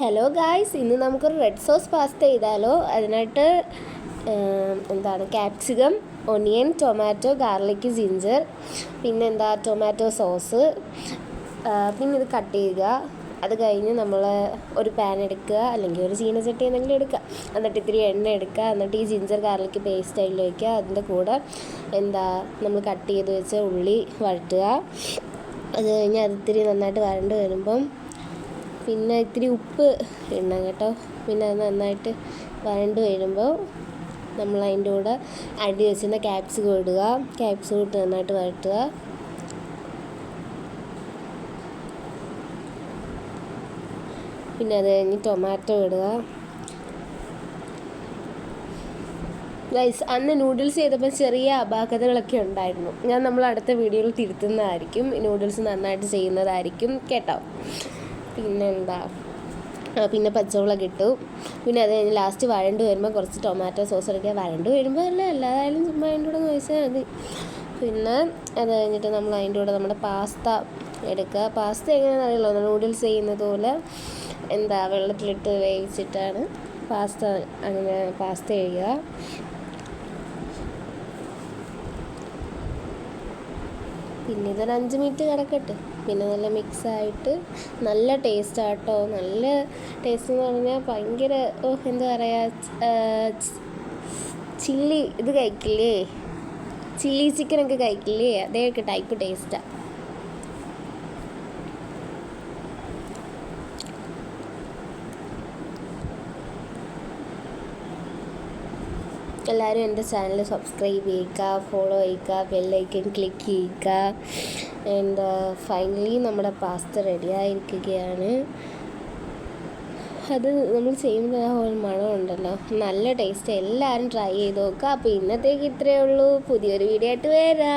Hello guys, ഇന്ന് നമുക്കൊരു red sauce pasta ചെയ്താലോ. അതിനായിട്ട് capsicum, onion, tomato, garlic, ginger, tomato sauce, പിന്നെ ഇത് കട്ട് ചെയ്യുക. അത് കഴിഞ്ഞ് നമ്മൾ ഒരു പാൻ എടുക്കുക, അല്ലെങ്കിൽ ഒരു ചീനച്ചട്ടി എന്തെങ്കിലും എടുക്കുക. എന്നിട്ട് ഇത്തിരി എണ്ണ എടുക്കുക. എന്നിട്ട് ഈ ജിഞ്ചർ ഗാർലിക് പേസ്റ്റ് അതിൽ വയ്ക്കുക. അതിൻ്റെ കൂടെ നമ്മൾ കട്ട് ചെയ്ത് വെച്ച ഉള്ളി വഴറ്റുക. അത് കഴിഞ്ഞ് അത് ഇത്തിരി നന്നായിട്ട് വരണ്ട് വരുമ്പം പിന്നെ ഇത്തിരി ഉപ്പ് ഇടണം കേട്ടോ. പിന്നെ അത് നന്നായിട്ട് വരണ്ട് വരുമ്പോൾ നമ്മൾ അതിൻ്റെ കൂടെ അടി വെച്ചിരുന്ന ക്യാപ്സിക്കം ഇടുക. ക്യാപ്സിക്കം ഇട്ട് നന്നായിട്ട് വഴറ്റുക. പിന്നെ അത് കഴിഞ്ഞ് ടൊമാറ്റോ ഇടുക. ഗൈസ്, അന്ന് നൂഡിൽസ് ചെയ്തപ്പോൾ ചെറിയ അപാകതകളൊക്കെ ഉണ്ടായിരുന്നു. നമ്മൾ അടുത്ത വീഡിയോയിൽ തിരുത്തുന്നതായിരിക്കും. നൂഡിൽസ് നന്നായിട്ട് ചെയ്യുന്നതായിരിക്കും കേട്ടോ. പിന്നെ പച്ചമുളക് ഇട്ടു. പിന്നെ അത് കഴിഞ്ഞ് ലാസ്റ്റ് വഴണ്ട് വരുമ്പോൾ കുറച്ച് ടൊമാറ്റോ സോസ് എടുക്കുക. വഴണ്ട് വരുമ്പോൾ എല്ലാതായാലും ചുമ്മാ അതിൻ്റെ കൂടെ ചോദിച്ചാൽ മതി. പിന്നെ അത് കഴിഞ്ഞിട്ട് നമ്മൾ അതിൻ്റെ കൂടെ നമ്മുടെ പാസ്ത എടുക്കുക. പാസ്ത എങ്ങനെയാണെന്ന് അറിയില്ല, നൂഡിൽസ് ചെയ്യുന്നത് പോലെ വെള്ളത്തിലിട്ട് വേവിച്ചിട്ടാണ് പാസ്ത ചെയ്യുക. പിന്നെ ഇതൊരു 5 മിനിറ്റ് കിടക്കട്ടെ. പിന്നെ നല്ല മിക്സായിട്ട് നല്ല ടേസ്റ്റാട്ടോ. നല്ല ടേസ്റ്റ് എന്ന് പറഞ്ഞാൽ ഭയങ്കര ചില്ലി ഇത് കഴിക്കില്ലേ, ചില്ലി ചിക്കനൊക്കെ കഴിക്കില്ലേ, അതേയൊക്കെ ടൈപ്പ് ടേസ്റ്റാണ്. എല്ലാവരും എൻ്റെ ചാനൽ സബ്സ്ക്രൈബ് ചെയ്യുക, ഫോളോ ചെയ്യുക, ബെല്ലൈക്കൺ ക്ലിക്ക് ചെയ്യുക. ഫൈനലി നമ്മുടെ പാസ്ത റെഡിയായിരിക്കുകയാണ്. അത് നമ്മൾ ചെയ്യുമ്പോൾ ഒരു മണമുണ്ടല്ലോ, നല്ല ടേസ്റ്റ്. എല്ലാവരും ട്രൈ ചെയ്ത് നോക്കുക. അപ്പോൾ ഇന്നത്തേക്ക് ഇത്രയേ ഉള്ളൂ. പുതിയൊരു വീഡിയോ ആയിട്ട് വരാം.